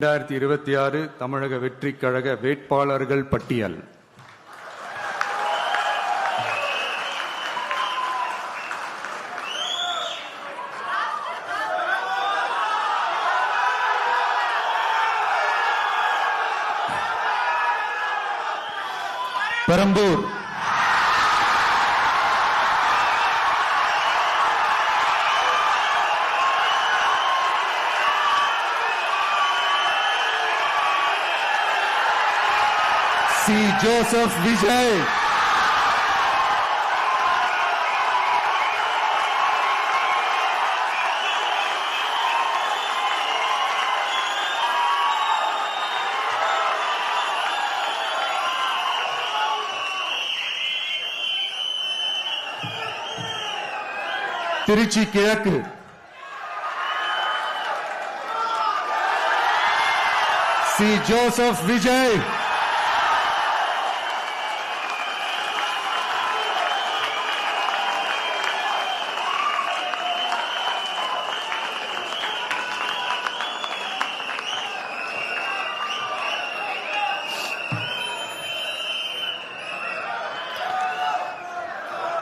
2026 தமிழக வெற்றி கழக வேட்பாளர்கள் பட்டியல். பெரம்பூர், சி. ஜோசப் விஜய், திருச்சி கிழக்கு, சி. ஜோசப் விஜய்,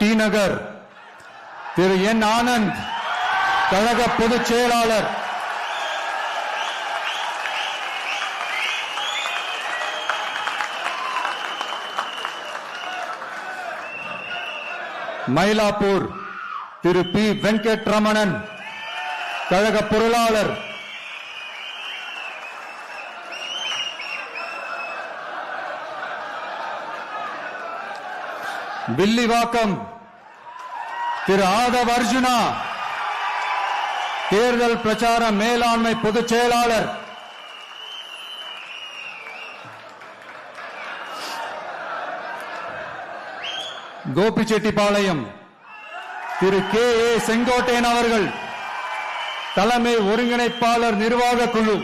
டி நகர் திரு என் ஆனந்த், கழக பொதுச் செயலாளர். மயிலாப்பூர் திரு பி. வெங்கட்ரமணன், கழக பொருளாளர். வில்லிவாக்கம் திரு ஆதவ் அர்ஜுனா, தேர்தல் பிரச்சார மேலாண்மை பொதுச் செயலாளர். கோபிச்செட்டிப்பாளையம் திரு கே. ஏ. செங்கோட்டையன் அவர்கள், தலைமை ஒருங்கிணைப்பாளர், நிர்வாக குழு.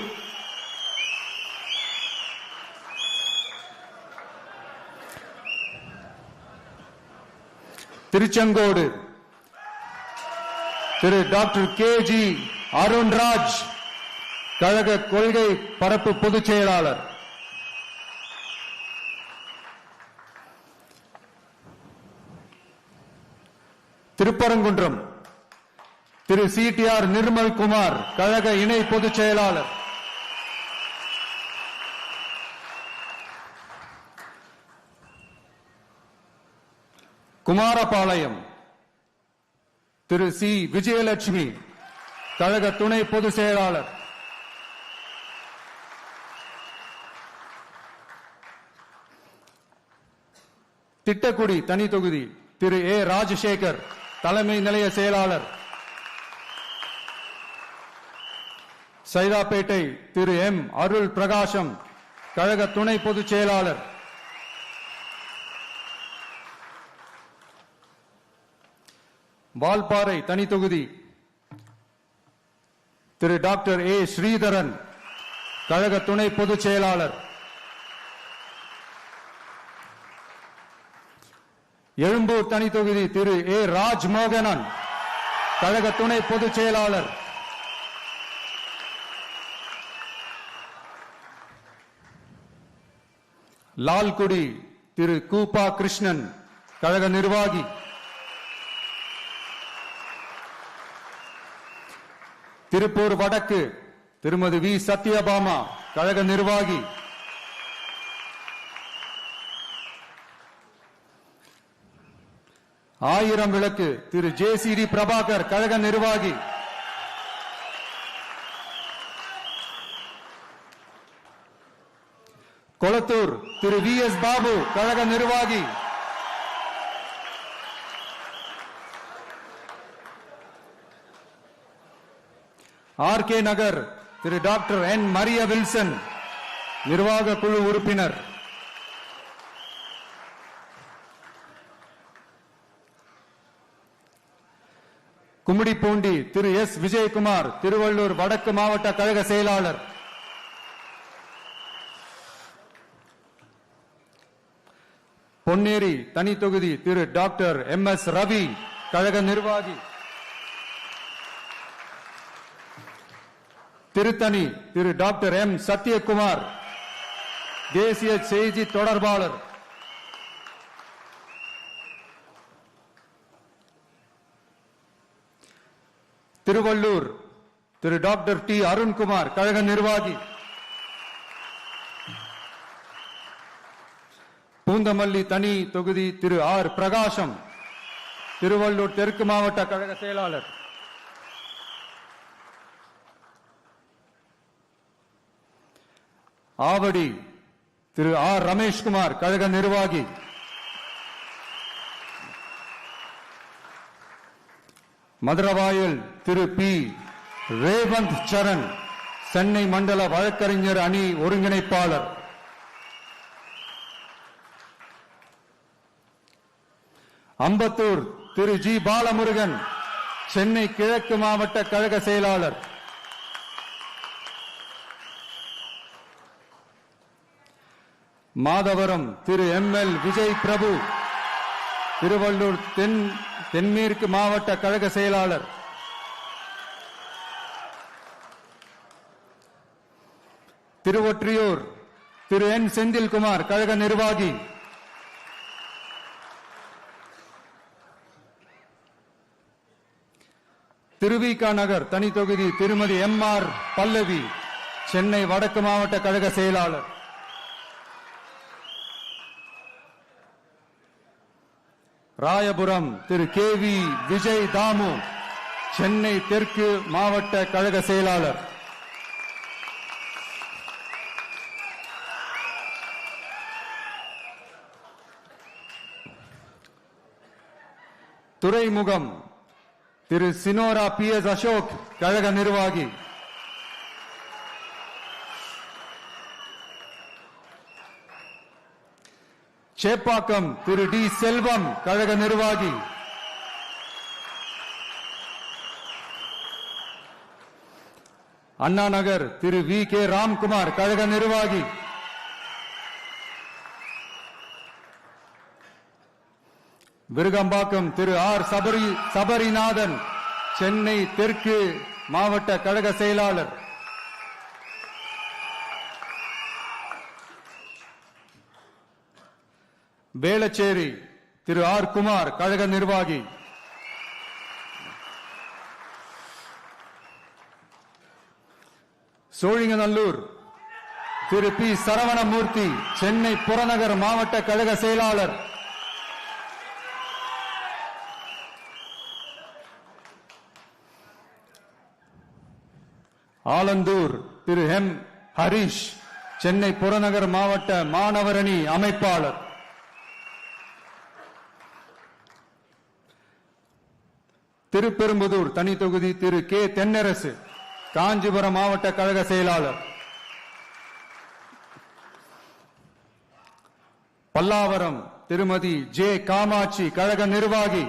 Tiruchengode Thiru doctor K. G. Arunraj, கழக கொள்கை பரப்பு பொதுச் செயலாளர். Thiruparankundram Thiru C. T. R. Nirmal Kumar, கழக இணை பொதுச் செயலாளர். குமாரபாளையம் திரு சி. விஜயலட்சுமி, கழக துணை பொதுச் செயலாளர். திட்டக்குடி தனி தொகுதி திரு ஏ. ராஜசேகர், தலைமை நிலைய செயலாளர். சைதாப்பேட்டை திரு எம். அருள் பிரகாசம், கழக துணை பொதுச் செயலாளர். வால்பாறை தனி தொகுதி திரு டாக்டர் ஏ. ஸ்ரீதரன், கழக துணை பொதுச் செயலாளர். எழும்பூர் தனி தொகுதி திரு ஏ. ராஜ்மோகனன், கழக துணை பொதுச் செயலாளர். லால்குடி திரு கூப்பா கிருஷ்ணன், கழக நிர்வாகி. திருப்பூர் வடக்கு திருமதி வி. சத்யபாமா, கழக நிர்வாகி. ஆயிரம் விளக்கு திரு ஜே. சி. டி. பிரபாகர், கழக நிர்வாகி. கொளத்தூர் திரு வி. எஸ். பாபு, கழக நிர்வாகி. ஆர். கே. நகர் திரு டாக்டர் என். மரிய வில்சன், நிர்வாக குழு உறுப்பினர். கும்மிடிப்பூண்டி திரு எஸ். விஜயகுமார், திருவள்ளூர் வடக்கு மாவட்ட கழக செயலாளர். பொன்னேரி தனி தொகுதி திரு டாக்டர் எம். எஸ். ரவி, கழக நிர்வாகி. திருத்தணி திரு டாக்டர் எம் சத்யகுமார், தேசிய செய்தி தொடர்பாளர். திருவள்ளூர் திரு டாக்டர் டி அருண்குமார், கழக நிர்வாகி. பூந்தமல்லி தனி தொகுதி திரு ஆர் பிரகாசம், திருவள்ளூர் தெற்கு மாவட்ட கழக செயலாளர். ஆவடி திரு ஆர் ரமேஷ்குமார், கழக நிர்வாகி. மதுரவாயல் திரு பி ரேவந்த் சரண், சென்னை மண்டல வழக்கறிஞர் அணி ஒருங்கிணைப்பாளர். அம்பத்தூர் திரு ஜி பாலமுருகன், சென்னை கிழக்கு மாவட்ட கழக செயலாளர். மாதவரம் திரு எம் எல் விஜய் பிரபு, திருவள்ளூர் தென்மேற்கு மாவட்ட கழக செயலாளர். திருவொற்றியூர் திரு என் செந்தில்குமார், கழக நிர்வாகி. திருவிக நகர் தனி தொகுதி திருமதி எம் ஆர் பல்லவி, சென்னை வடக்கு மாவட்ட கழக செயலாளர். ராயபுரம் திரு கே வி விஜய் தாமு, சென்னை தெற்கு மாவட்ட கழக செயலாளர். துறைமுகம் திரு சினோரா பி எஸ் அசோக், கழக நிர்வாகி. சேப்பாக்கம் திரு டி செல்வம், கழக நிர்வாகி. அண்ணா நகர் திரு வி கே ராம்குமார், கழக நிர்வாகி. விருகம்பாக்கம் திரு ஆர் சபரிநாதன், சென்னை தெற்கு மாவட்ட கழக செயலாளர். வேளச்சேரி திரு ஆர் குமார், கழக நிர்வாகி. சோழிங்கநல்லூர் திரு பி சரவணமூர்த்தி, சென்னை புறநகர் மாவட்ட கழக செயலாளர். ஆலந்தூர் திரு எம் ஹரிஷ், சென்னை புறநகர் மாவட்ட மாணவரணி அமைப்பாளர். திருப்பெரும்புதூர் தனி தொகுதி திரு கே தென்னரசு, காஞ்சிபுரம் மாவட்ட கழக செயலாளர். பல்லாவரம் திருமதி ஜே காமாட்சி, கழக நிர்வாகி.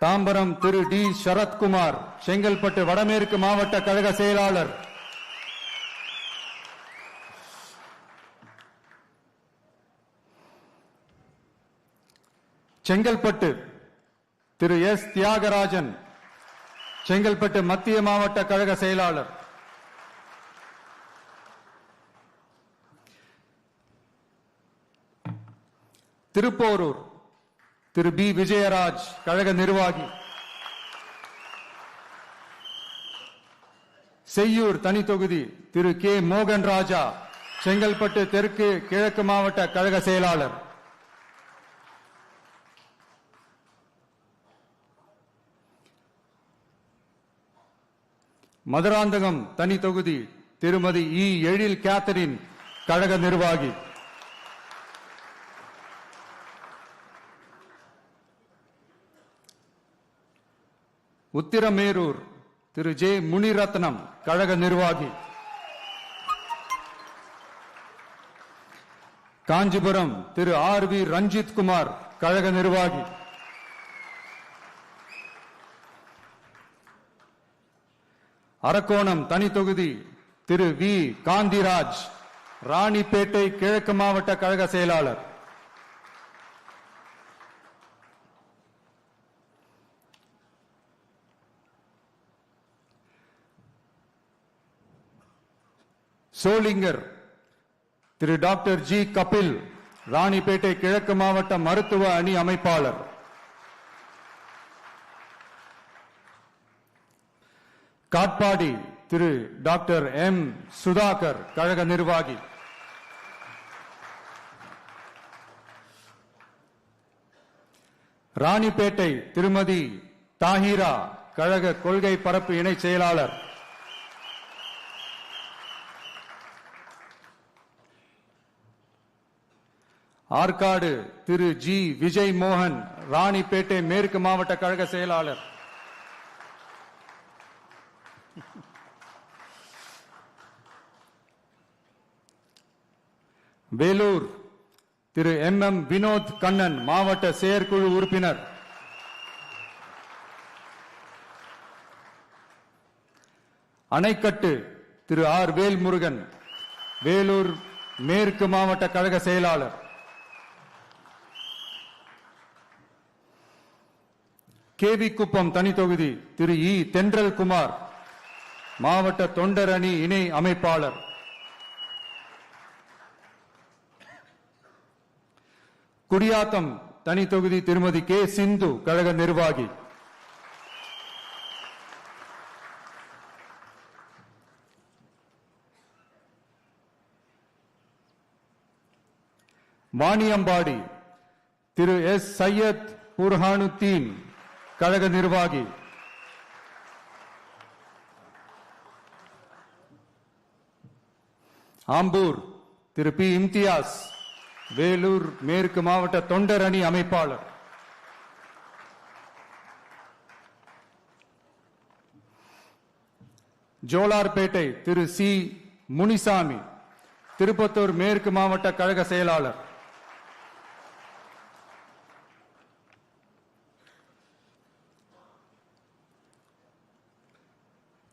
தாம்பரம் திரு டி சரத்குமார், செங்கல்பட்டு வடமேற்கு மாவட்ட கழக செயலாளர். செங்கல்பட்டு திரு எஸ் தியாகராஜன், செங்கல்பட்டு மத்திய மாவட்ட கழக செயலாளர். திருப்போரூர் திரு பி விஜயராஜ், கழக நிர்வாகி. செய்யூர் தனி தொகுதி திரு கே மோகன் ராஜா, செங்கல்பட்டு தெற்கு கிழக்கு மாவட்ட கழக செயலாளர். மதுராந்தகம் தனி தொகுதி திருமதி இ எழில் கேத்தரின், கழக நிர்வாகி. உத்திரமேரூர் திரு ஜே முனிரத்னம், கழக நிர்வாகி. காஞ்சிபுரம் திரு ஆர் வி ரஞ்சித் குமார், கழக நிர்வாகி. அரக்கோணம் தனி தொகுதி திரு வி காந்திராஜ், ராணிப்பேட்டை கிழக்கு மாவட்ட கழக செயலாளர். சோளிங்கர் திரு டாக்டர் ஜி கபில், ராணிப்பேட்டை கிழக்கு மாவட்ட மருத்துவ அணி அமைப்பாளர். காட்பாடி திரு டாக்டர் எம் சுதாகர், கழக நிர்வாகி. ராணிப்பேட்டை திருமதி தாஹிரா, கழக கொள்கை பரப்பு இணை செயலாளர். ஆற்காடு திரு ஜி விஜய் மோகன், ராணிப்பேட்டை மேற்கு மாவட்ட கழக செயலாளர். வேலூர் திரு எம் வினோத் கண்ணன், மாவட்ட செயற்குழு உறுப்பினர். அணைக்கட்டு திரு ஆர் வேல்முருகன், வேலூர் மேற்கு மாவட்ட கழக செயலாளர். கேவி குப்பம் தனி தொகுதி திரு இ தென்றல் குமார், மாவட்ட தொண்டர் அணி இணை அமைப்பாளர். குடியாத்தம் தனி தொகுதி திருமதி கே சிந்து, கழக நிர்வாகி. வாணியம்பாடி திரு எஸ் சையத் புர்ஹானுத்தீன், கழக நிர்வாகி. ஆம்பூர் திரு பி இம்தியாஸ், வேலூர் மேற்கு மாவட்ட தொண்டர் அணி அமைப்பாளர். ஜோலார்பேட்டை திரு சி முனிசாமி, திருப்பத்தூர் மேற்கு மாவட்ட கழக செயலாளர்.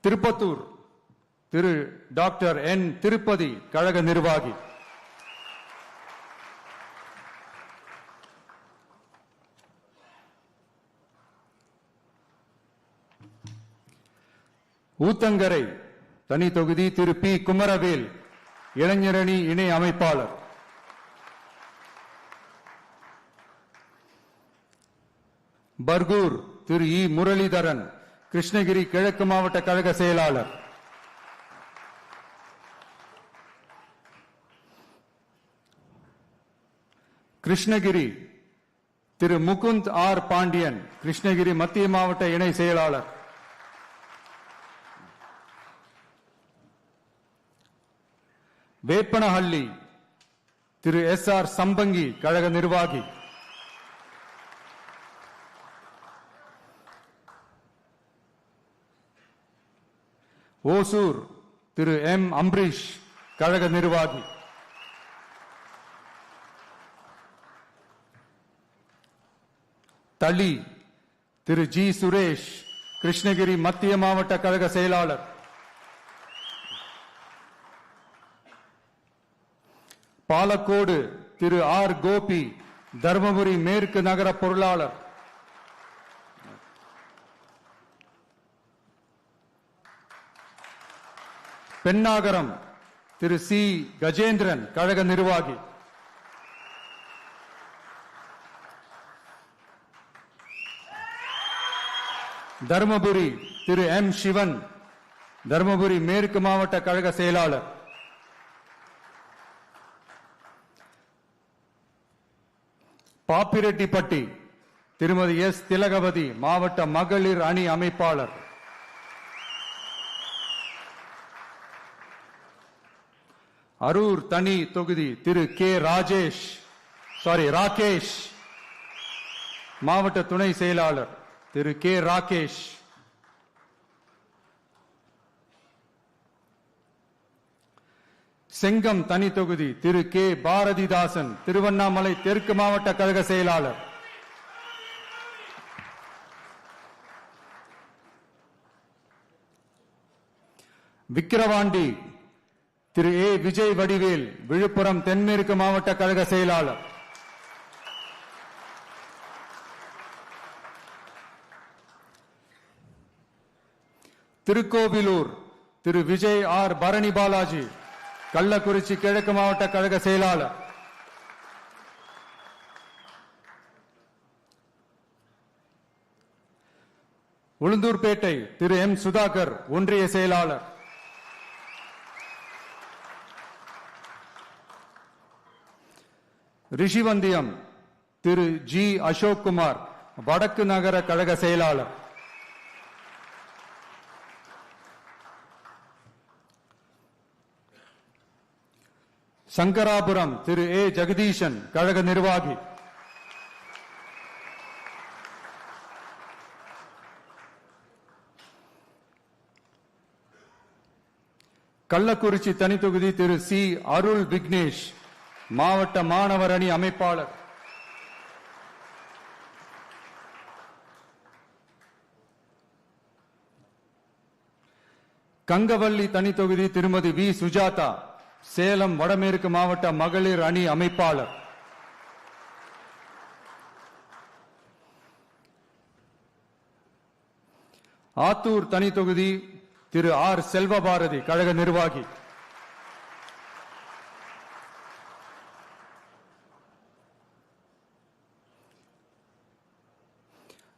திருப்பத்தூர் திரு டாக்டர் என் திருப்பதி, கழக நிர்வாகி. ஊத்தங்கரை தனி தொகுதி திரு பி குமரவேல், இளைஞரணி இணை அமைப்பாளர். பர்கூர் திரு இ முரளிதரன், கிருஷ்ணகிரி கிழக்கு மாவட்ட கழக செயலாளர். கிருஷ்ணகிரி திரு முகுந்த் ஆர் பாண்டியன், கிருஷ்ணகிரி மத்திய மாவட்ட இணை செயலாளர். வேப்பனஹள்ளி திரு எஸ் ஆர் சம்பங்கி, கழக நிர்வாகி. ஓசூர் திரு எம் அம்பரீஷ், கழக நிர்வாகி. தளி திரு ஜி சுரேஷ், கிருஷ்ணகிரி மத்திய மாவட்ட கழக செயலாளர். பாலக்கோடு திரு ஆர் கோபி, தர்மபுரி மேற்கு நகர பொருளாளர். பெண்ணாகரம் திரு சி கஜேந்திரன், கழக நிர்வாகி. தர்மபுரி திரு எம் சிவன், தர்மபுரி மேற்கு மாவட்ட கழக செயலாளர். பாப்பிரெட்டிப்பட்டி திருமதி எஸ் திலகவதி, மாவட்ட மகளிர் அணி அமைப்பாளர். அரூர் தனி தொகுதி திரு கே ராகேஷ், மாவட்ட துணை செயலாளர் திரு கே ராகேஷ். செங்கம் தனி தொகுதி திரு கே பாரதிதாசன், திருவண்ணாமலை தெற்கு மாவட்ட கழக செயலாளர். விக்கிரவாண்டி திரு ஏ விஜய் வடிவேல், விழுப்புரம் தென்மேற்கு மாவட்ட கழக செயலாளர். திருக்கோவிலூர் திரு விஜய் ஆர் பரணி பாலாஜி, கள்ளக்குறிச்சி கிழக்கு மாவட்ட கழக செயலாளர். உளுந்தூர்பேட்டை திரு எம் சுதாகர் ஒன்றிய செயலாளர். ரிஷிவந்தியம் திரு ஜி அசோக் குமார் வடக்கு நகர கழக செயலாளர். சங்கராபுரம் திரு ஏ ஜெகதீசன் கழக நிர்வாகி. கள்ளக்குறிச்சி தனித்தொகுதி திரு சி அருள் விக்னேஷ் மாவட்ட மாணவர் அணி அமைப்பாளர். கங்கவல்லி தனித்தொகுதி திருமதி வி சுஜாதா சேலம் வடமேற்கு மாவட்ட மகளிர் அணி அமைப்பாளர். ஆத்தூர் தனித்தொகுதி திரு ஆர் செல்வபாரதி கழக நிர்வாகி.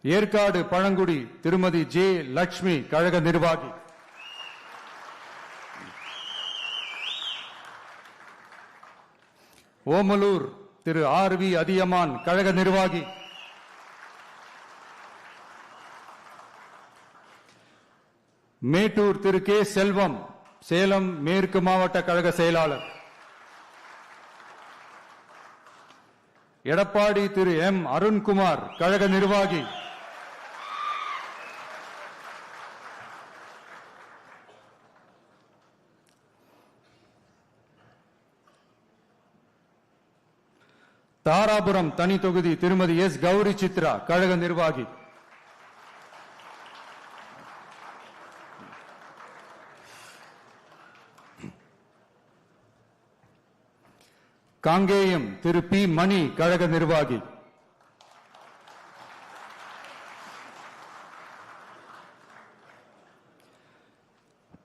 ஏற்காடு பழங்குடி திருமதி ஜே லட்சுமி கழக நிர்வாகி. ஓமலூர் திரு ஆர் வி அதியமான் கழக நிர்வாகி. மேட்டூர் திரு கே செல்வம் சேலம் மேற்கு மாவட்ட கழக செயலாளர். எடப்பாடி திரு எம் அருண்குமார் கழக நிர்வாகி. தாராபுரம் தனி தொகுதி திருமதி எஸ் கௌரி சித்ரா கழக நிர்வாகி. காங்கேயம் திரு பி மணி கழக நிர்வாகி.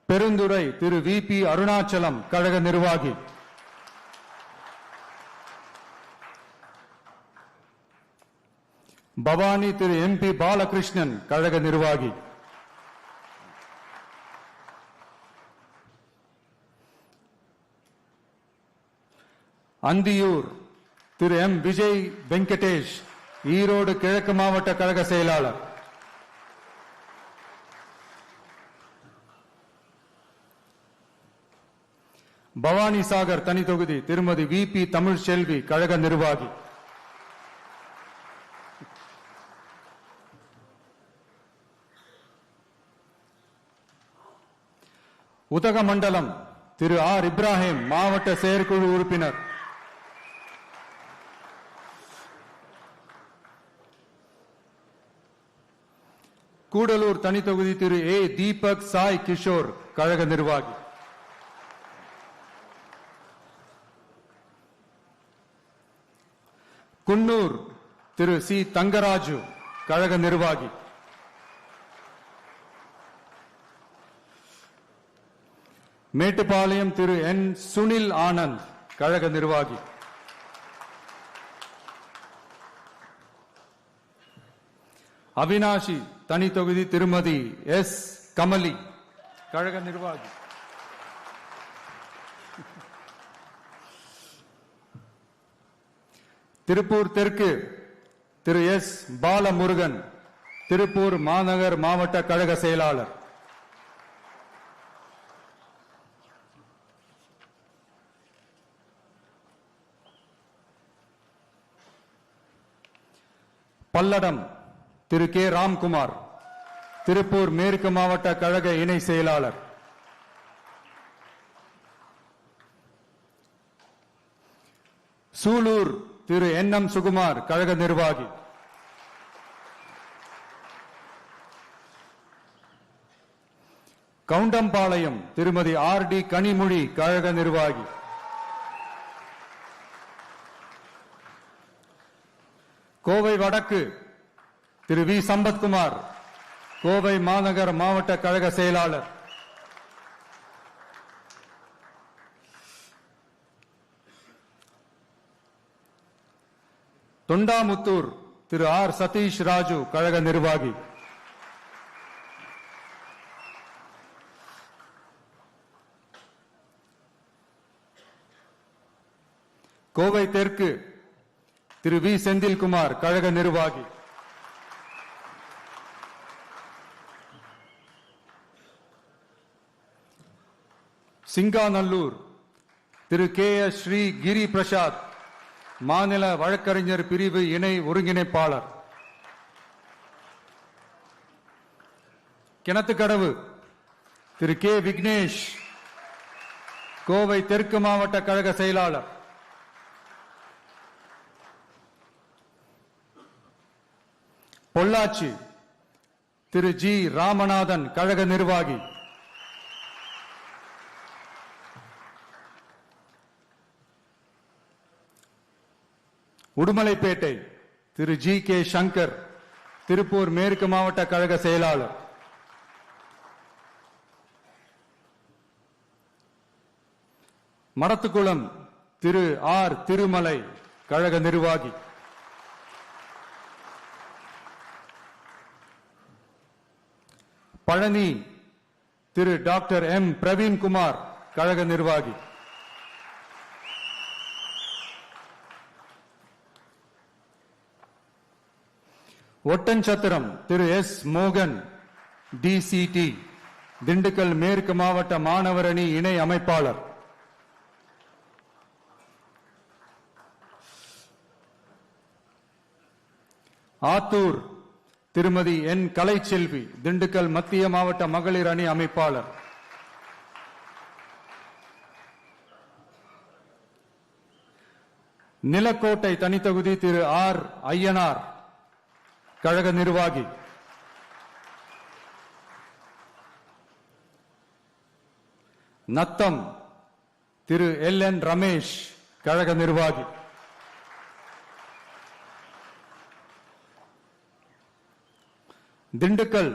பெருந்துறை திரு வி பி அருணாச்சலம் கழக நிர்வாகி. பவானி திரு எம் பி பாலகிருஷ்ணன் கழக நிர்வாகி. அந்தியூர் திரு எம் விஜய் வெங்கடேஷ் ஈரோடு கிழக்கு மாவட்ட கழக செயலாளர். பவானி சாகர் தனி தொகுதி திருமதி வி பி தமிழ்செல்வி கழக நிர்வாகி. உதகமண்டலம் திரு ஆர் இப்ராஹிம் மாவட்ட செயற்குழு உறுப்பினர். கூடலூர் தனி தொகுதி திரு ஏ தீபக் சாய் கிஷோர் கழக நிர்வாகி. குன்னூர் திரு சி தங்கராஜு கழக நிர்வாகி. மேட்டுப்பாளையம் திரு என் சுனில் ஆனந்த் கழக நிர்வாகி. அவினாஷி தனி தொகுதி திருமதி எஸ் கமலி கழக நிர்வாகி. திருப்பூர் தெற்கு திரு எஸ் பாலமுருகன் திருப்பூர் மாநகர் மாவட்ட கழக செயலாளர். பல்லடம் திரு கே ராம்குமார் திருப்பூர் மேற்கு மாவட்ட கழக இணை செயலாளர். சூலூர் திரு என் எம் சுகுமார் கழக நிர்வாகி. கவுண்டம்பாளையம் திருமதி ஆர் டி கனிமொழி கழக நிர்வாகி. கோவை வடக்கு திரு வி சம்பத்குமார் கோவை மாநகர் மாவட்ட கழக செயலாளர். தொண்டாமுத்தூர் திரு ஆர் சதீஷ் ராஜு கழக நிர்வாகி, கோவை தெற்கு திரு வி செந்தில்குமார் கழக நிர்வாகி, சிங்காநல்லூர் திரு கே எஸ் ஸ்ரீ கிரி பிரசாத் மாநில வழக்கறிஞர் பிரிவு இணை ஒருங்கிணைப்பாளர், கிணத்துக்கடவு திரு கே விக்னேஷ் கோவை தெற்கு மாவட்ட கழக செயலாளர், பொள்ளாச்சி திரு ஜி ராமநாதன் கழக நிர்வாகி, உடுமலைப்பேட்டை திரு ஜி கே சங்கர் திருப்பூர் மேற்கு மாவட்ட கழக செயலாளர், மடத்துக்குளம் திரு ஆர் திருமலை கழக நிர்வாகி, பழனி திரு டாக்டர் எம் பிரவீன்குமார் கழக நிர்வாகி, ஒட்டன்சத்திரம் திரு எஸ் மோகன் டிசிடி திண்டுக்கல் மேற்கு மாவட்ட மாணவர் அணி இணை அமைப்பாளர், ஆத்தூர் திருமதி என் கலைச்செல்வி திண்டுக்கல் மத்திய மாவட்ட மகளிர் அணி அமைப்பாளர், நிலக்கோட்டை தனித்தொகுதி திரு ஆர் ஐயனார் கழக நிர்வாகி, நத்தம் திரு எல் என் ரமேஷ் கழக நிர்வாகி, திண்டுக்கல்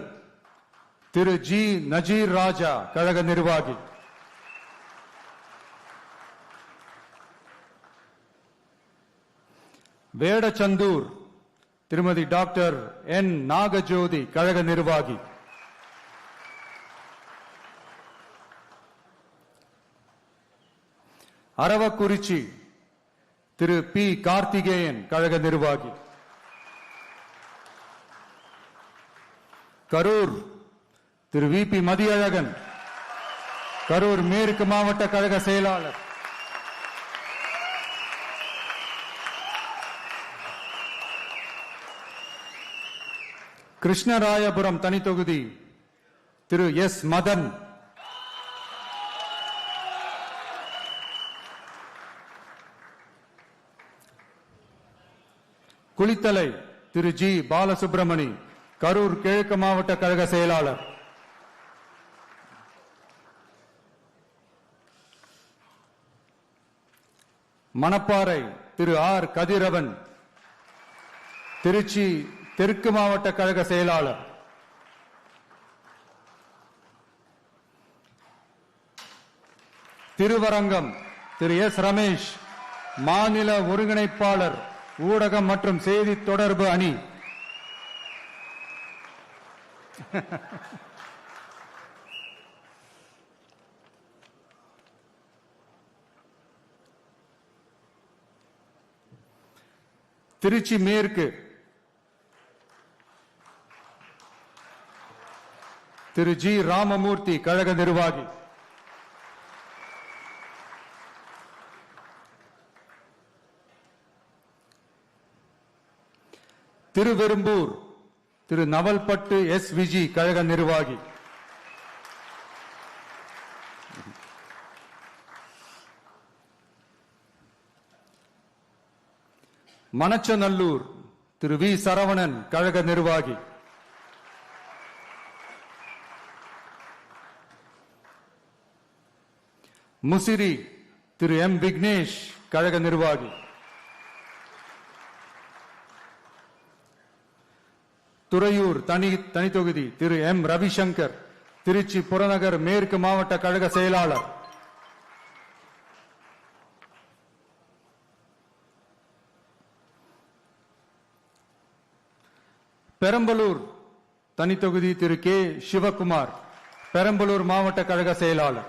திரு ஜி நஜீர் ராஜா கழக நிர்வாகி, வேடச்சந்தூர் திருமதி டாக்டர் என் நாகஜோதி கழக நிர்வாகி, அரவக்குறிச்சி திரு பி கார்த்திகேயன் கழக நிர்வாகி, கரூர் திரு வி பி மதியழகன் கரூர் மேற்கு மாவட்ட கழக செயலாளர், கிருஷ்ணராயபுரம் தனித்தொகுதி திரு எஸ் மதன், குளித்தலை திரு ஜி பாலசுப்ரமணி கரூர் கிழக்கு மாவட்ட கழக செயலாளர், மணப்பாறை திரு ஆர் கதிரவன் திருச்சி தெற்கு மாவட்ட கழக செயலாளர், திருவரங்கம் திரு எஸ் ரமேஷ் மாநில ஒருங்கிணைப்பாளர் ஊடகம் மற்றும் செய்தி தொடர்பு அணி, திருச்சி மேற்கு திரு ஜி ராமமூர்த்தி கழக நிர்வாகி, திருவெரும்பூர் திரு நவல்பட்டு எஸ் விஜி கழக நிர்வாகி, மணச்சநல்லூர் திரு வி சரவணன் கழக நிர்வாகி, முசிறி திரு எம் விக்னேஷ் கழக நிர்வாகி, துறையூர் தனித்தொகுதி திரு எம் ரவிசங்கர் திருச்சி புறநகர் மேற்கு மாவட்ட கழக செயலாளர், பெரம்பலூர் தனித்தொகுதி திரு கே சிவகுமார், பெரம்பலூர் மாவட்ட கழக செயலாளர்.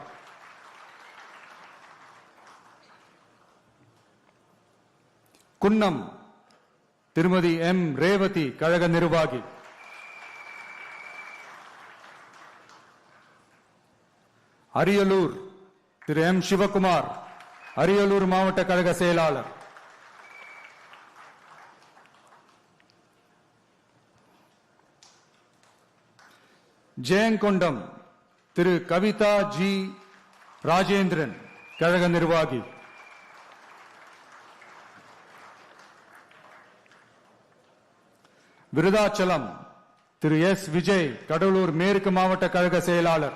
குன்னம் திருமதி எம் ரேவதி, கழக நிர்வாகி. அரியலூர் திரு எம் சிவகுமார், அரியலூர் மாவட்ட கழக செயலாளர். ஜெயங்கொண்டம் திரு கவிதா ஜி ராஜேந்திரன், கழக நிர்வாகி. விருதாச்சலம் திரு எஸ் விஜய், கடலூர் மேற்கு மாவட்ட கழக செயலாளர்.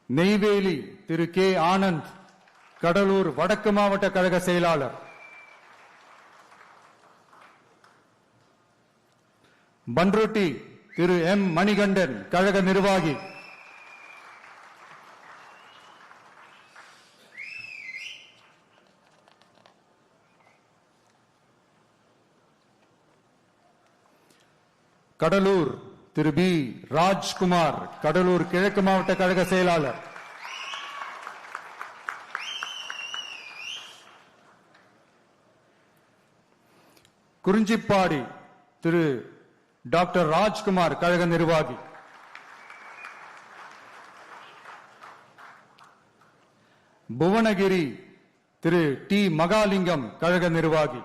நெய்வேலி திரு கே ஆனந்த், கடலூர் வடக்கு மாவட்ட கழக செயலாளர். பன்ருட்டி திரு எம் மணிகண்டன், கழக நிர்வாகி. கடலூர் திரு பி ராஜ்குமார், கடலூர் கிழக்கு மாவட்ட கழக செயலாளர். குறிஞ்சிப்பாடி திரு டாக்டர் ராஜ்குமார், கழக நிர்வாகி. புவனகிரி திரு டி மகாலிங்கம், கழக நிர்வாகி.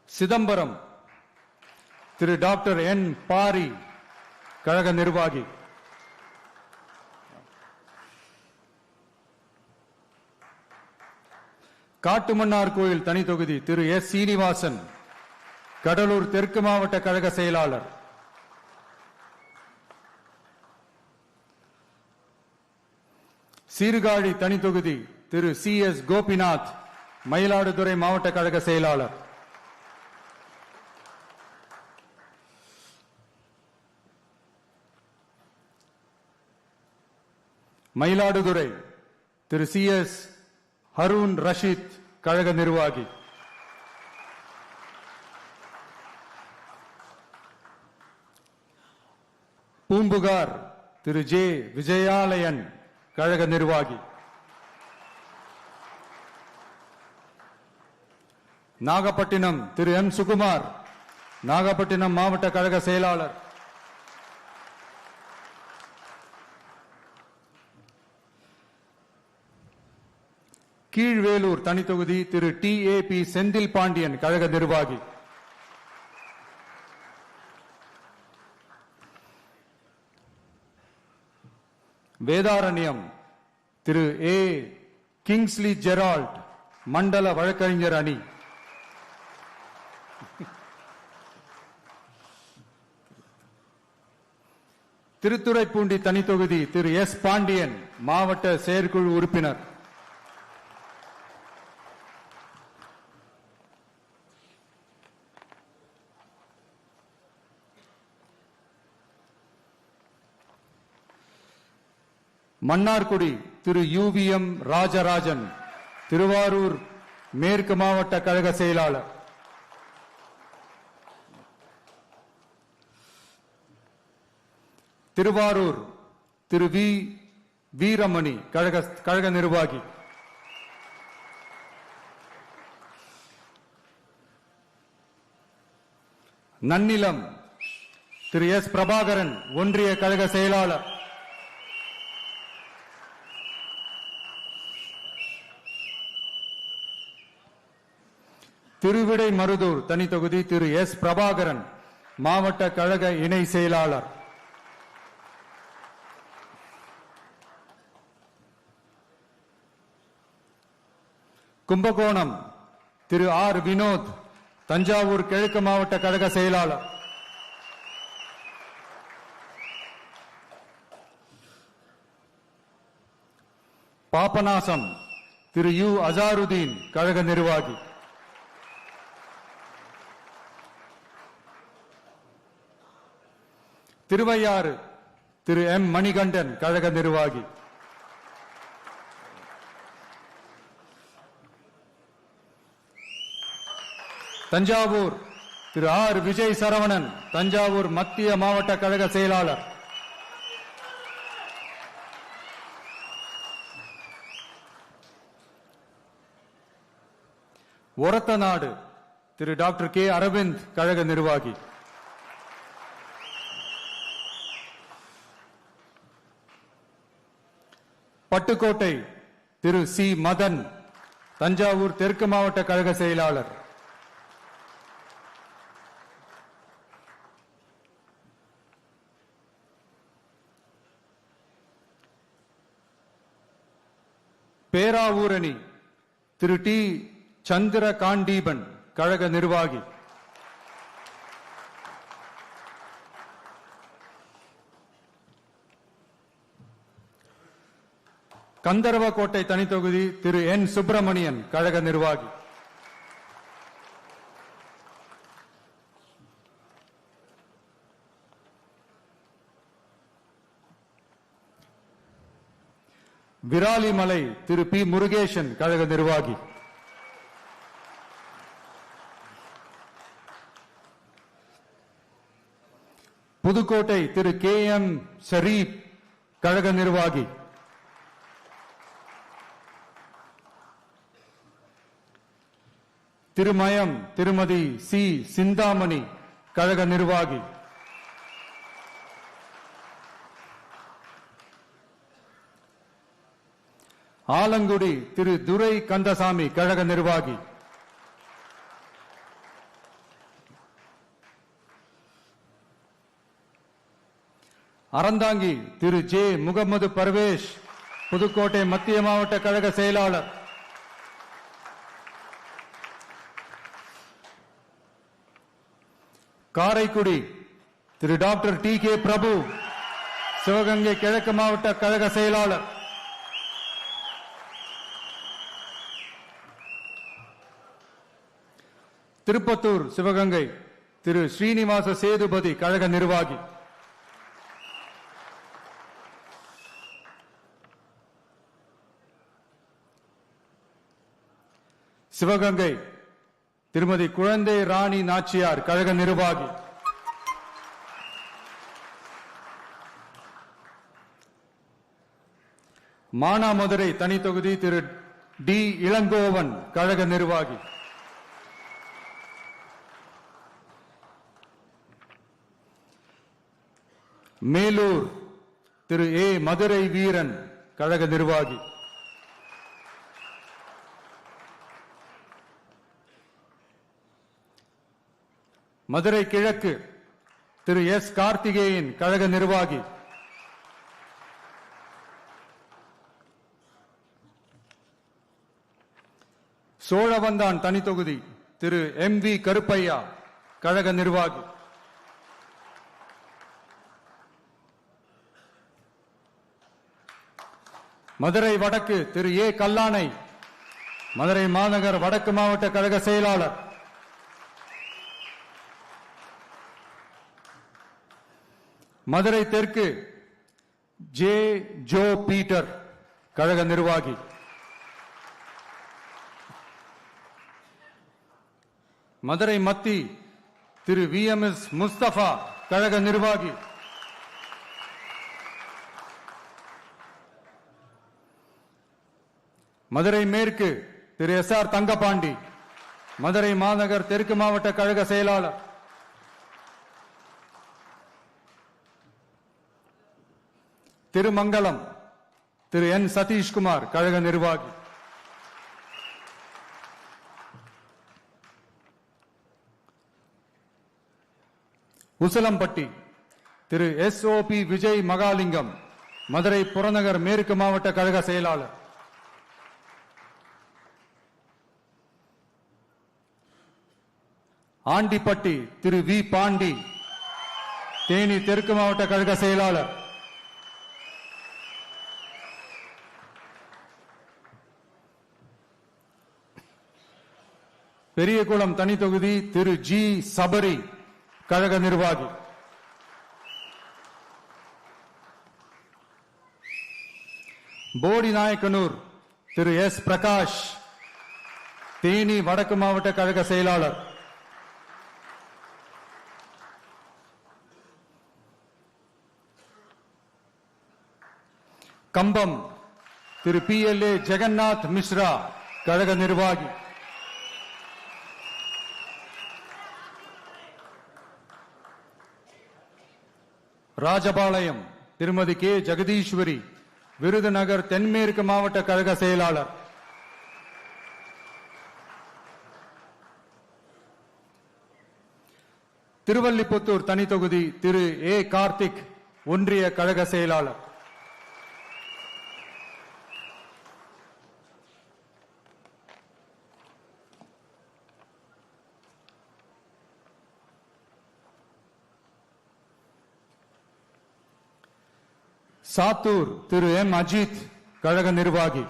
சிதம்பரம் திரு டாக்டர் என் பாரி, கழக நிர்வாகி. காட்டுமன்னார் கோயில் தனி தொகுதி திரு எஸ் சீனிவாசன், கடலூர் தெற்கு மாவட்ட கழக செயலாளர். சீர்காழி தனி தொகுதி திரு சி எஸ் கோபிநாத், மயிலாடுதுறை மாவட்ட கழக செயலாளர். மயிலாடுதுறை திரு சி எஸ் ஹரூன் ரஷீத், கழக நிர்வாகி. பூம்புகார் திரு ஜே விஜயாலயன், கழக நிர்வாகி. நாகப்பட்டினம் திரு எம் சுகுமார், நாகப்பட்டினம் மாவட்ட கழக செயலாளர். கீழ்வேலூர் தனி தொகுதி திரு டி ஏ பி செந்தில் பாண்டியன், கழக நிர்வாகி. வேதாரண்யம் திரு ஏ கிங்ஸ்லி ஜெரால்ட், மண்டல வழக்கறிஞர் அணி. திருத்துறைப்பூண்டி தனி தொகுதி திரு எஸ் பாண்டியன், மாவட்ட செயற்குழு உறுப்பினர். மன்னார்குடி திரு யுவிஎம் ராஜராஜன், திருவாரூர் மேற்கு மாவட்ட கழக செயலாளர். திருவாரூர் திரு வி வீரமணி, கழக நிர்வாகி. நன்னிலம் திரு எஸ் பிரபாகரன், ஒன்றிய கழக செயலாளர். திருவிடை மருதூர் தனி தொகுதி திரு எஸ் பிரபாகரன், மாவட்ட கழக இணை செயலாளர். கும்பகோணம் திரு ஆர் வினோத், தஞ்சாவூர் கிழக்கு மாவட்ட கழக செயலாளர். பாபநாசம் திரு யு அசாருதீன், கழக நிர்வாகி. திருவையாறு திரு எம் மணிகண்டன் கழக நிர்வாகி. தஞ்சாவூர் திரு ஆர் விஜய் சரவணன் தஞ்சாவூர் மத்திய மாவட்ட கழக செயலாளர். ஒரத்தநாடு திரு டாக்டர் கே அரவிந்த் கழக நிர்வாகி. பட்டுக்கோட்டை திரு சி மதன் தஞ்சாவூர் தெற்கு மாவட்ட கழக செயலாளர். பேராவூரணி திரு டி சந்திர காண்டீபன் கழக நிர்வாகி. கந்தர்வக்கோட்டை தனித்தொகுதி திரு என் சுப்பிரமணியன் கழக நிர்வாகி. விராலிமலை திரு பி முருகேசன் கழக நிர்வாகி. புதுக்கோட்டை திரு கே எம் ஷரீப் கழக நிர்வாகி. திருமயம் திருமதி சி சிந்தாமணி கழக நிர்வாகி. ஆலங்குடி திரு துரை கந்தசாமி கழக நிர்வாகி. அறந்தாங்கி திரு ஜே முகமது பர்வேஷ் புதுக்கோட்டை மத்திய மாவட்ட கழக செயலாளர். காரைக்குடி திரு டாக்டர் டி கே பிரபு சிவகங்கை கிழக்கு மாவட்ட கழக செயலாளர். திருப்பத்தூர் சிவகங்கை திரு ஸ்ரீனிவாச சேதுபதி கழக நிர்வாகி. சிவகங்கை திருமதி குழந்தை ராணி நாச்சியார் கழக நிர்வாகி. மானாமதுரை தனி தொகுதி திரு டி இளங்கோவன் கழக நிர்வாகி. மேலூர் திரு ஏ மதுரை வீரன் கழக நிர்வாகி. மதுரை கிழக்கு திரு எஸ் கார்த்திகேயன் கழக நிர்வாகி. சோழவந்தான் தனி தொகுதி திரு எம் வி கருப்பையா கழக நிர்வாகி. மதுரை வடக்கு திரு ஏ கல்லானை மதுரை மாநகர் வடக்கு மாவட்ட கழக செயலாளர். மதுரை தெற்கு ஜே ஜோ பீட்டர் கழக நிர்வாகி. மதுரை மத்தி திரு வி எம் எஸ் முஸ்தபா கழக நிர்வாகி. மதுரை மேற்கு திரு எஸ் ஆர் தங்கபாண்டி மதுரை மாநகர் தெற்கு மாவட்ட கழக செயலாளர். திருமங்கலம் திரு என் சதீஷ்குமார் கழக நிர்வாகி. Usilampatti Thiru S O P Vijay Mahalingam Madurai புறநகர் மேற்கு மாவட்ட கழக செயலாளர். ஆண்டிப்பட்டி திரு வி பாண்டி தேனி தெற்கு மாவட்ட கழக செயலாளர். பெரியகுளம் தனி தொகுதி திரு ஜி சபரி கழக நிர்வாகி. போடி நாயக்கனூர் திரு எஸ் பிரகாஷ், தேனி வடக்கு மாவட்ட கழக செயலாளர். கம்பம் திரு PLA ஜெகநாத் மிஸ்ரா, கழக நிர்வாகி. ராஜபாளையம் திருமதி கே ஜெகதீஸ்வரி, விருதுநகர் தென்மேற்கு மாவட்ட கழக செயலாளர். திருவல்லிபுத்தூர் தனி தொகுதி திரு A கார்த்திக், ஒன்றிய கழக செயலாளர். சாத்தூர் திரு M அஜித், கழக நிர்வாகி.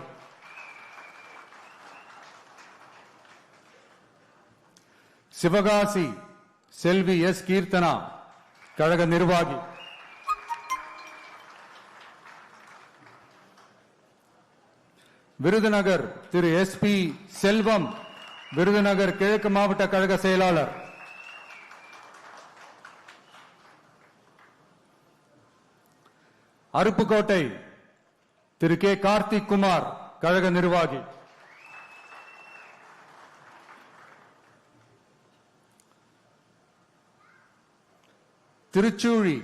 சிவகாசி செல்வி S கீர்த்தனா, கழக நிர்வாகி. விருதுநகர் திரு SP செல்வம், விருதுநகர் கிழக்கு மாவட்ட கழக செயலாளர். அருப்புக்கோட்டை திரு K கார்த்திக் குமார், கழக நிர்வாகி. திருச்சூழி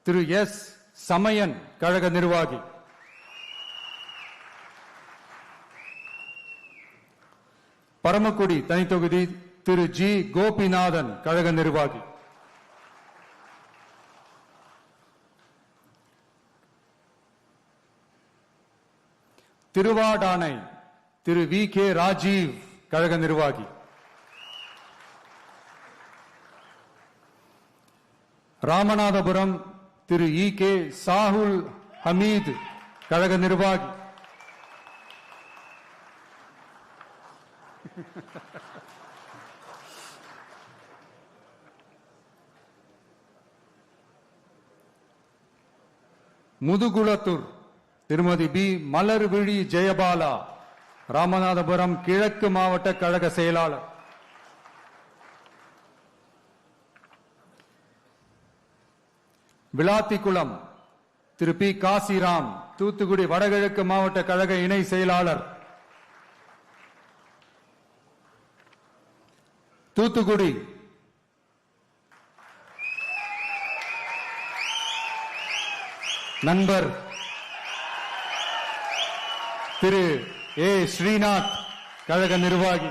திரு S சமயன், கழக நிர்வாகி. பரமக்குடி தனி தொகுதி திரு G கோபிநாதன், கழக நிர்வாகி. திருவாடானை திரு VK ராஜீவ், கழக நிர்வாகி. ராமநாதபுரம் திரு EK சாகுல் ஹமீத், கழக நிர்வாகி. முதுகுளத்தூர் திருமதி B மலர்விழி ஜெயபாலா, ராமநாதபுரம் கிழக்கு மாவட்ட கழக செயலாளர். விளாத்திக்குளம் திரு P காசிராம், தூத்துக்குடி வடகிழக்கு மாவட்ட கழக இணை செயலாளர். தூத்துக்குடி நண்பர் திரு A ஸ்ரீநாத், கழக நிர்வாகி.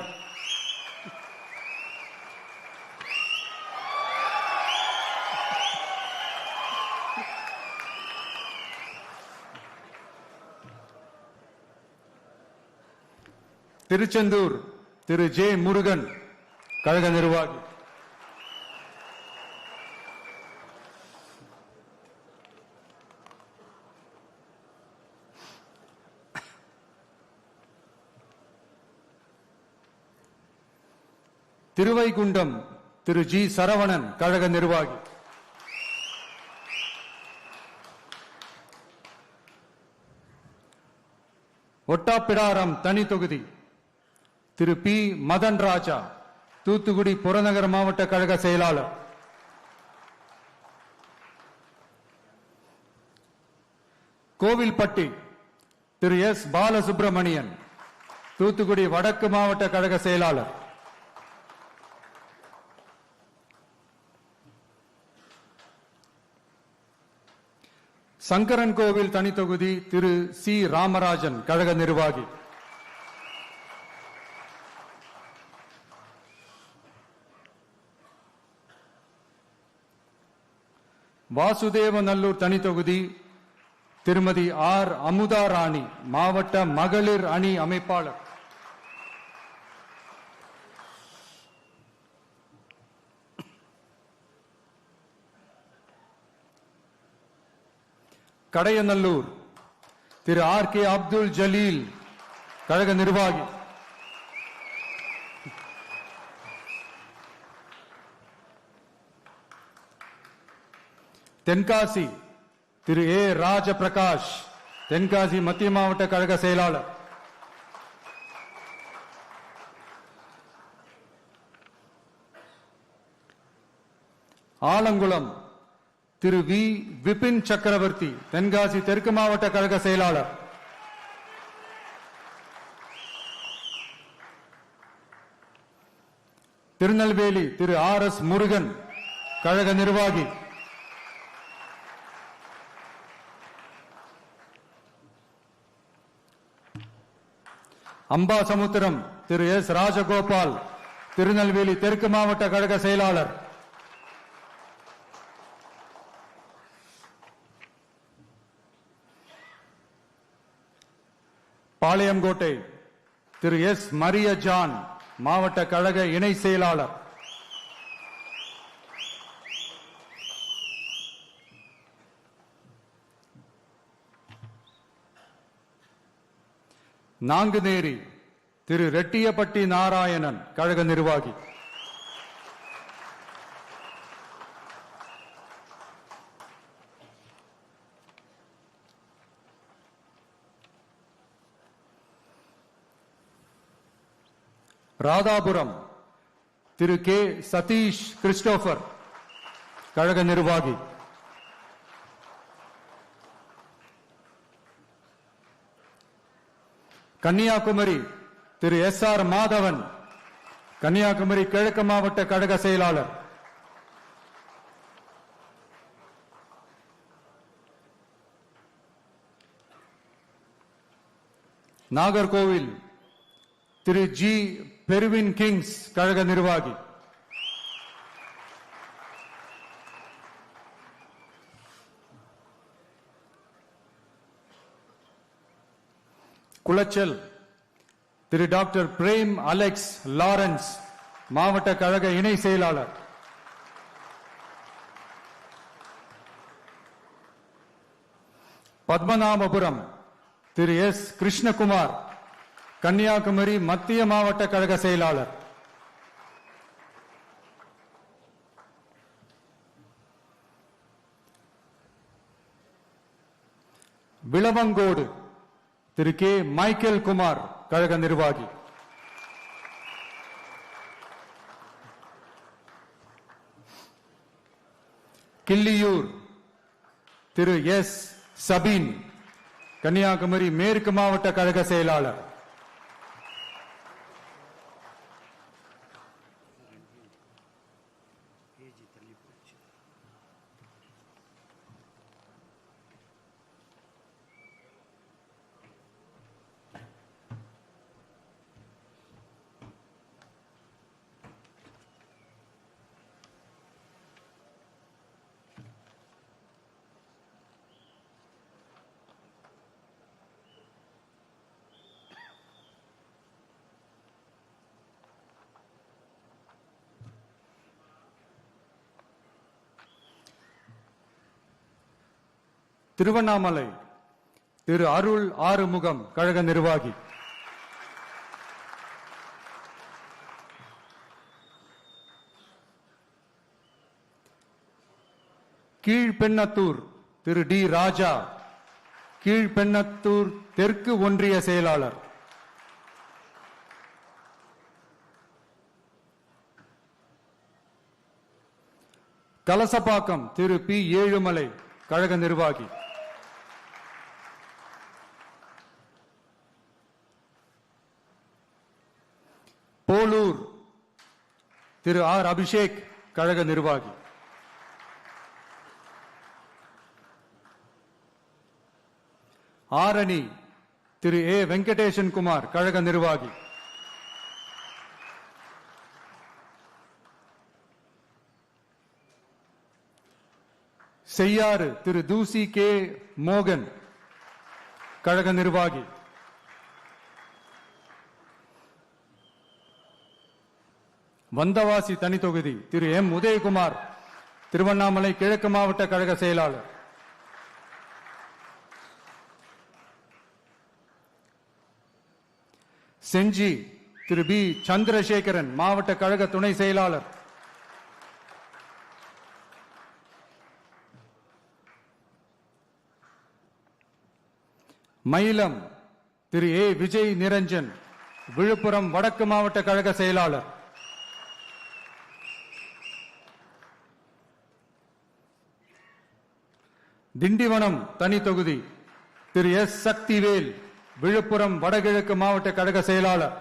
திருச்செந்தூர் திரு J முருகன், கழக நிர்வாகி. திருவைகுண்டம் திரு G சரவணன், கழக நிர்வாகி. ஒட்டாப்பிடாரம் தனி தொகுதி திரு P மதன் ராஜா, தூத்துக்குடி புறநகர் மாவட்ட கழக செயலாளர். கோவில்பட்டி திரு S பாலசுப்பிரமணியன், தூத்துக்குடி வடக்கு மாவட்ட கழக செயலாளர். சங்கரன் கோவில் தனி தொகுதி திரு C ராமராஜன், கழக நிர்வாகி. வாசுதேவநல்லூர் தனி தொகுதி திருமதி R அமுதா ராணி, மாவட்ட மகளிர் அணி அமைப்பாளர். கடையநல்லூர் திரு RK அப்துல் ஜலீல், கழக நிர்வாகி. தென்காசி திரு A ராஜபிரகாஷ், தென்காசி மத்திய மாவட்ட கழக செயலாளர். ஆலங்குளம் திரு வி விபின் சக்கரவர்த்தி, தென்காசி தெற்கு மாவட்ட கழக செயலாளர். திருநெல்வேலி திரு ஆர் எஸ் முருகன், கழக நிர்வாகி. அம்பாசமுத்திரம் திரு எஸ் ராஜகோபால், திருநெல்வேலி தெற்கு மாவட்ட கழக செயலாளர். பாளையங்கோட்டை திரு எஸ் மரிய ஜான், மாவட்ட கழக இணை செயலாளர். நாங்குநேரி திரு ரெட்டியப்பட்டி நாராயணன், கழக நிர்வாகி. ராதாபுரம் திரு கே சதீஷ் கிறிஸ்டோபர், கழக நிர்வாகி. கன்னியாகுமரி திரு எஸ் ஆர் மாதவன், கன்னியாகுமரி கிழக்கு மாவட்ட கழக செயலாளர். நாகர்கோவில் திரு ஜி பெர்வின் கிங்ஸ், கழக நிர்வாகி. குளச்சல் திரு டாக்டர் பிரேம் அலெக்ஸ் லாரன்ஸ், மாவட்ட கழக இணை செயலாளர். பத்மநாபபுரம் திரு எஸ் கிருஷ்ணகுமார், கன்னியாகுமரி மத்திய மாவட்ட கழக செயலாளர். விளவங்கோடு திரு கே மைக்கேல் குமார், கழக நிர்வாகி. கிள்ளியூர் திரு எஸ் சபீன், கன்னியாகுமரி மேற்கு மாவட்ட கழக செயலாளர். திருவண்ணாமலை திரு அருள் ஆறுமுகம், கழக நிர்வாகி. கீழ்பெண்ணத்தூர் திரு டி ராஜா, கீழ்பெண்ணத்தூர் தெற்கு ஒன்றிய செயலாளர். கலசப்பாக்கம் திரு பி ஏழுமலை, கழக நிர்வாகி. போலூர் திரு ஆர் அபிஷேக், கழக நிர்வாகி. ஆரணி திரு ஏ வெங்கடேசன் குமார், கழக நிர்வாகி. செய்யாறு திரு தூசி கே மோகன், கழக நிர்வாகி. வந்தவாசி தனி தொகுதி திரு எம் உதயகுமார், திருவண்ணாமலை கிழக்கு மாவட்ட கழக செயலாளர். செஞ்சி திரு பி சந்திரசேகரன், மாவட்ட கழக துணை செயலாளர். மயிலம் திரு ஏ விஜய் நிரஞ்சன் விழுப்புரம் வடக்கு மாவட்ட கழக செயலாளர். திண்டிவனம் தனி தொகுதி திரு எஸ் சக்திவேல் விழுப்புரம் வடகிழக்கு மாவட்ட கழக செயலாளர்.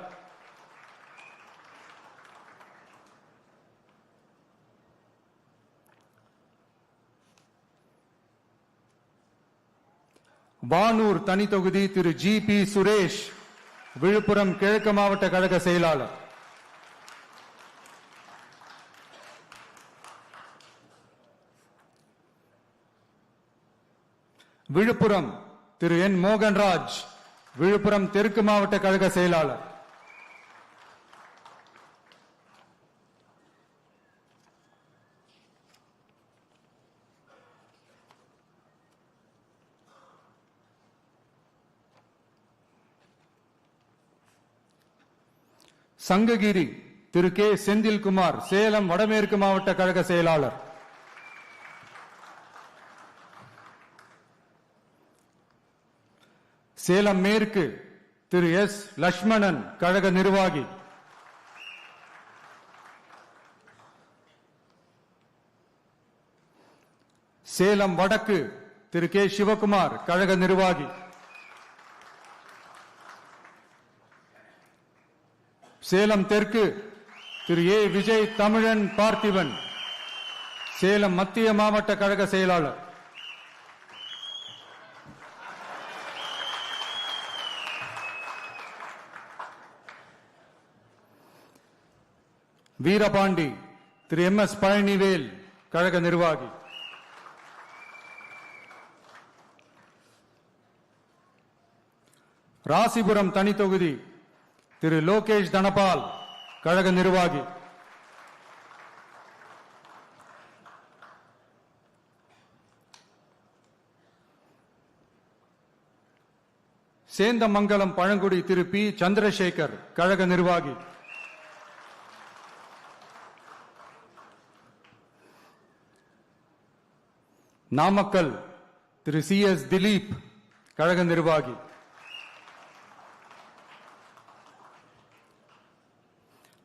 வானூர் தனி தொகுதி திரு ஜி பி சுரேஷ் விழுப்புரம் கிழக்கு மாவட்ட கழக செயலாளர். விழுப்புரம் திரு என் மோகன்ராஜ் விழுப்புரம் தெற்கு மாவட்ட கழக செயலாளர். சங்ககிரி திரு கே செந்தில்குமார் சேலம் வடமேற்கு மாவட்ட கழக செயலாளர். சேலம் மேற்கு திரு எஸ் லட்சுமணன் கழக நிர்வாகி. சேலம் வடக்கு திரு கே சிவகுமார் கழக நிர்வாகி. சேலம் தெற்கு திரு ஏ விஜய் தமிழன் பார்த்திபன் சேலம் மத்திய மாவட்ட கழக செயலாளர். வீரபாண்டி திரு எம் எஸ் பழனிவேல் கழக நிர்வாகி. ராசிபுரம் தனி தொகுதி திரு லோகேஷ் தனபால் கழக நிர்வாகி. சேந்தமங்கலம் பழங்குடி திரு பி சந்திரசேகர் கழக நிர்வாகி. நாமக்கல் திரு சி எஸ் திலீப் கழக நிர்வாகி.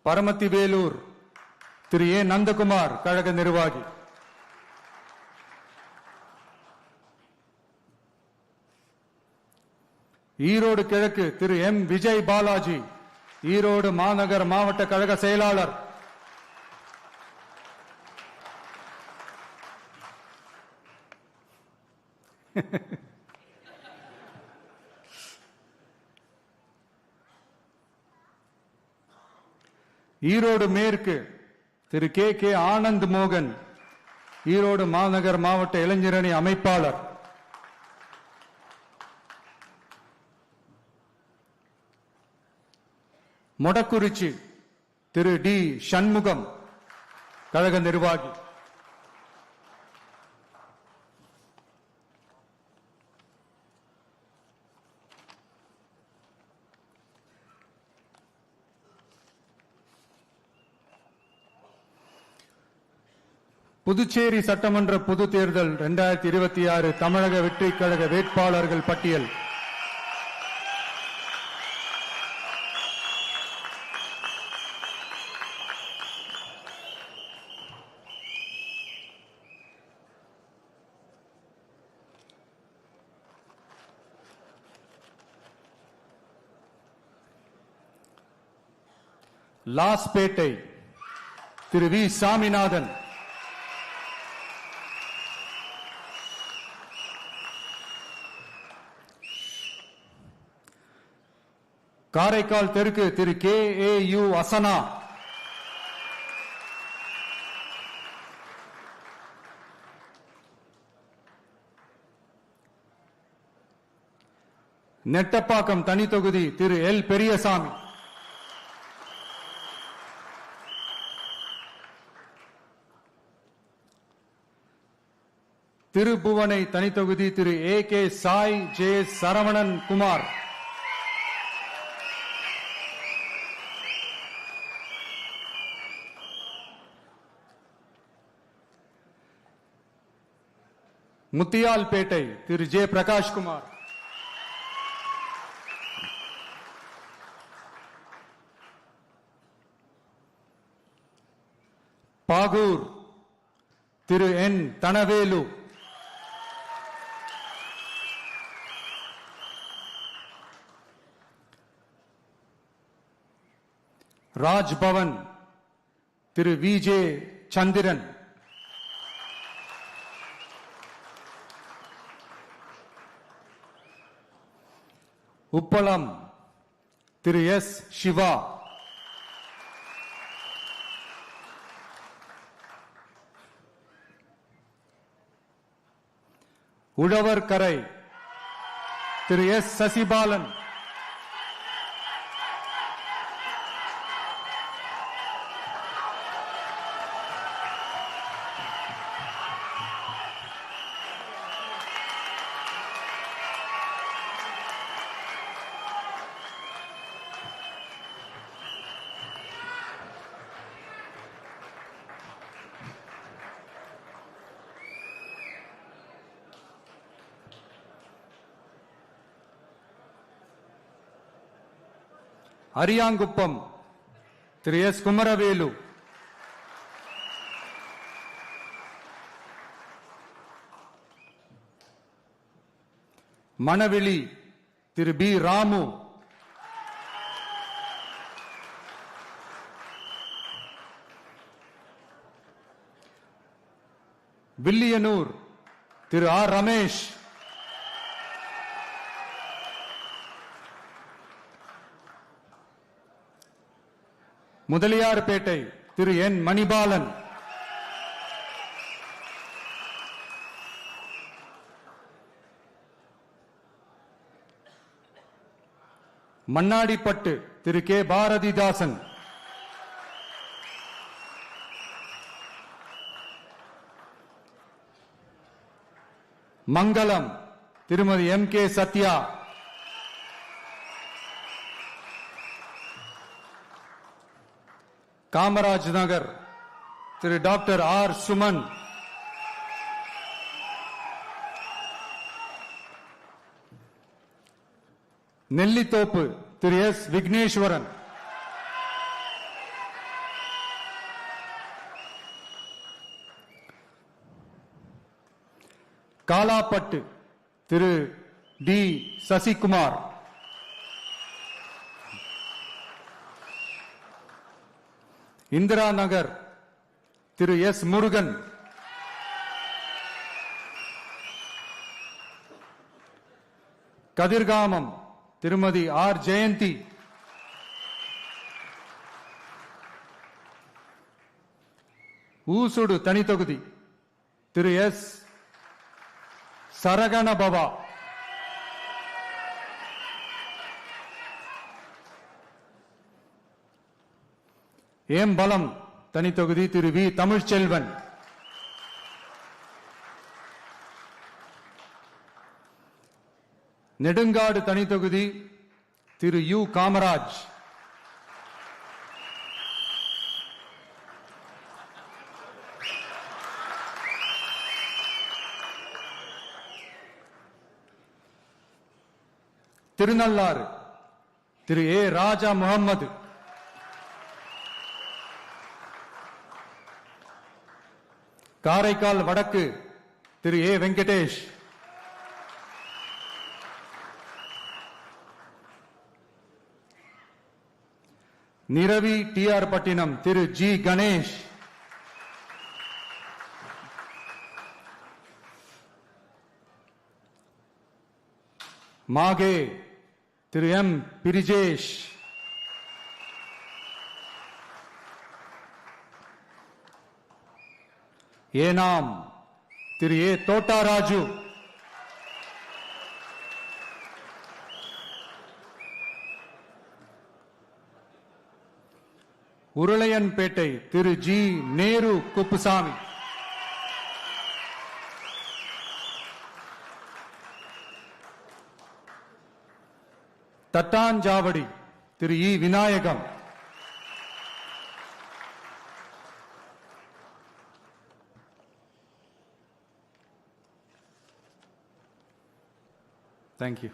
பரமத்தி வேலூர் திரு ஏ நந்தகுமார் கழக நிர்வாகி. ஈரோடு கிழக்கு திரு எம் விஜய் பாலாஜி ஈரோடு மாநகர் மாவட்ட கழக செயலாளர். ஈரோடு மேற்கு திரு கே கே ஆனந்த் மோகன் ஈரோடு மாநகர் மாவட்ட இளைஞரணி அமைப்பாளர். மொடக்குறிச்சி திரு டி சண்முகம் கழக நிர்வாகி. புதுச்சேரி சட்டமன்ற பொது தேர்தல் 2026 தமிழக வெற்றி கழக வேட்பாளர்கள் பட்டியல். லாஸ்பேட்டை திரு வி சாமிநாதன். காரைக்கால் தெற்கு Thiru K A U Asana. Nettapakkam தனி தொகுதி திரு எல் பெரியசாமி. திருபுவனை தனி தொகுதி Thiru A K Sai J Saravanan Kumar. Muthialpet Thiru J Prakashkumar. Bahour Thiru N Dhanavelu, Rajbhavan Thiru V J Chandran, Uppalam Thiru S Siva, Ozhukarai Thiru S Sasibalan, Ariyankuppam Thiru S Kumaravelu, Manavely Thiru P Ramu, Villianur Thiru R Ramesh, Mudaliarpet Thiru N Manibalan, Mannadipet Thiru K Bharathidasan, மங்களம் திருமதி எம் கே சத்யா, காமராஜ் நகர் திரு டாக்டர் ஆர் சுமன், நெல்லித்தோப்பு திரு எஸ் விக்னேஸ்வரன், காலாப்பட்டு திரு டி சசிகுமார், இந்திரா நகர் திரு எஸ் முருகன், கதிர்காமம் திருமதி ஆர் ஜெயந்தி, ஊசுடு தனி தொகுதி திரு எஸ் சரகணபவா, ஏம்பலம் தனி தொகுதி திரு வி தமிழ்ச்செல்வன், நெடுங்காடு தனி தொகுதி திரு யு காமராஜ், திருநள்ளாறு திரு ஏ ராஜா முகம்மது, காரைக்கால் வடக்கு Thiru A Venkatesh, Neravy T R Pattinam Thiru G Ganesh, Mahe Thiru M Brijesh, Yanam Thiru A Thotaraju, Uruliyanpet Thiru G Nehru Kuppusamy, Thattanchavady Thiru E Vinayagam, Thank you.